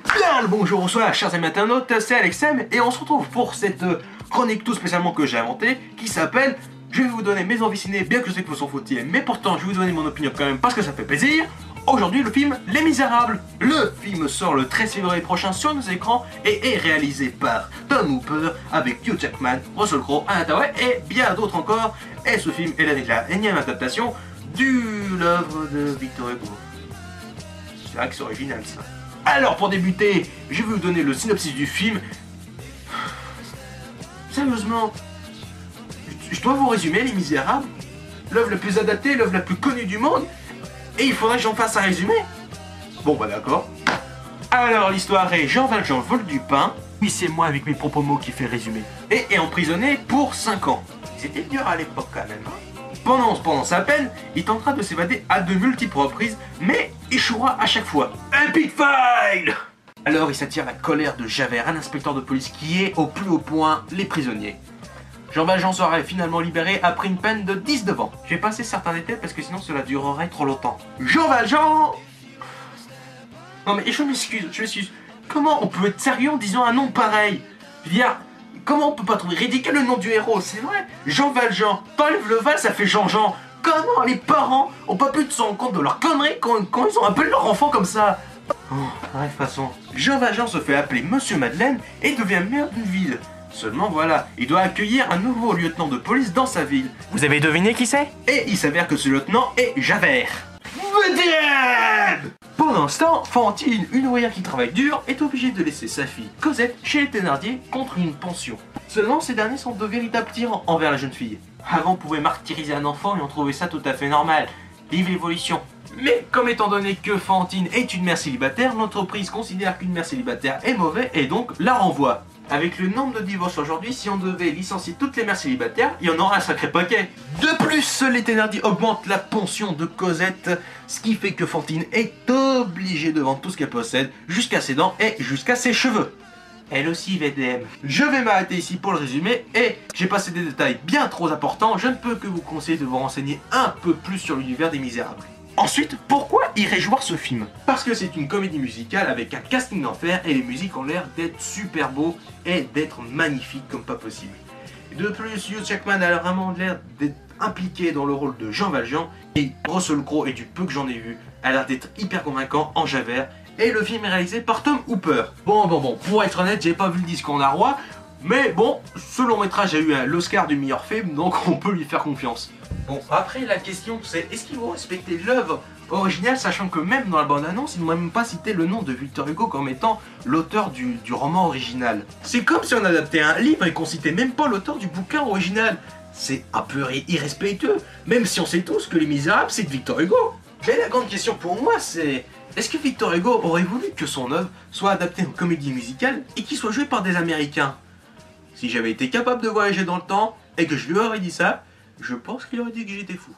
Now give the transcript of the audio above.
Bien le bonjour, bonsoir chers amis internautes, c'est Alexem et on se retrouve pour cette chronique tout spécialement que j'ai inventée qui s'appelle je vais vous donner mes envies ciné, bien que je sais que vous s'en foutiez, mais pourtant je vais vous donner mon opinion quand même parce que ça fait plaisir. Aujourd'hui le film Les Misérables. Le film sort le 13 février prochain sur nos écrans et est réalisé par Tom Hooper avec Hugh Jackman, Russell Crowe, Anna Hathaway et bien d'autres encore. Et ce film est la énième adaptation de l'œuvre de Victor Hugo. C'est vrai que c'est original ça. Alors pour débuter, je vais vous donner le synopsis du film. Sérieusement, je dois vous résumer Les Misérables, l'œuvre la plus adaptée, l'œuvre la plus connue du monde, et il faudrait que j'en fasse un résumé. Bon bah d'accord. Alors l'histoire est Jean Valjean vole du pain, oui c'est moi avec mes propres mots qui fait résumer, et est emprisonné pour 5 ans. C'était dur à l'époque quand même. Pendant sa peine, il tentera de s'évader à de multiples reprises, mais échouera à chaque fois. Epic fail! Alors il s'attire la colère de Javert, un inspecteur de police qui est au plus haut point les prisonniers. Jean Valjean sera finalement libéré après une peine de 19 ans. Je vais passer certains détails parce que sinon cela durerait trop longtemps. Jean Valjean! Non mais je m'excuse. Comment on peut être sérieux en disant un nom pareil? Je veux dire, comment on peut pas trouver ridicule le nom du héros? C'est vrai, Jean Valjean. T'enlèves le Val, ça fait Jean-Jean. Comment les parents ont pas pu se rendre compte de leur connerie quand ils ont appelé leur enfant comme ça? Oh, bref, façon. Jean Valjean se fait appeler Monsieur Madeleine et devient maire d'une ville. Seulement voilà, il doit accueillir un nouveau lieutenant de police dans sa ville. Vous avez deviné qui c'est? Et il s'avère que ce lieutenant est Javert. Pendant ce temps, Fantine, une ouvrière qui travaille dur, est obligée de laisser sa fille Cosette chez les Thénardier contre une pension. Seulement ces derniers sont de véritables tyrans envers la jeune fille. Avant on pouvait martyriser un enfant et on trouvait ça tout à fait normal. Vive l'évolution. Mais comme étant donné que Fantine est une mère célibataire, l'entreprise considère qu'une mère célibataire est mauvais et donc la renvoie. Avec le nombre de divorces aujourd'hui, si on devait licencier toutes les mères célibataires, il y en aura un sacré paquet. De plus, les Thénardier augmentent la pension de Cosette, ce qui fait que Fantine est obligée de vendre tout ce qu'elle possède, jusqu'à ses dents et jusqu'à ses cheveux. Elle aussi VDM. Je vais m'arrêter ici pour le résumé et j'ai passé des détails bien trop importants, je ne peux que vous conseiller de vous renseigner un peu plus sur l'univers des Misérables. Ensuite, pourquoi irais-je voir ce film? Parce que c'est une comédie musicale avec un casting d'enfer et les musiques ont l'air d'être super beaux et d'être magnifiques comme pas possible. De plus, Hugh Jackman a vraiment l'air d'être impliqué dans le rôle de Jean Valjean et Russell Crowe, et du peu que j'en ai vu, a l'air d'être hyper convaincant en Javert et le film est réalisé par Tom Hooper. Bon, pour être honnête, j'ai pas vu le Discours d'un roi, mais bon, ce long métrage a eu l'Oscar du meilleur film, donc on peut lui faire confiance. Bon, après la question c'est, est-ce qu'ils vont respecter l'œuvre originale, sachant que même dans la bande-annonce, ils n'ont même pas cité le nom de Victor Hugo comme étant l'auteur du roman original. C'est comme si on adaptait un livre et qu'on citait même pas l'auteur du bouquin original. C'est un peu irrespectueux, même si on sait tous que Les Misérables c'est de Victor Hugo. Mais la grande question pour moi c'est, est-ce que Victor Hugo aurait voulu que son œuvre soit adaptée en comédie musicale et qu'il soit joué par des Américains? Si j'avais été capable de voyager dans le temps et que je lui aurais dit ça, je pense qu'il aurait dit que j'étais fou.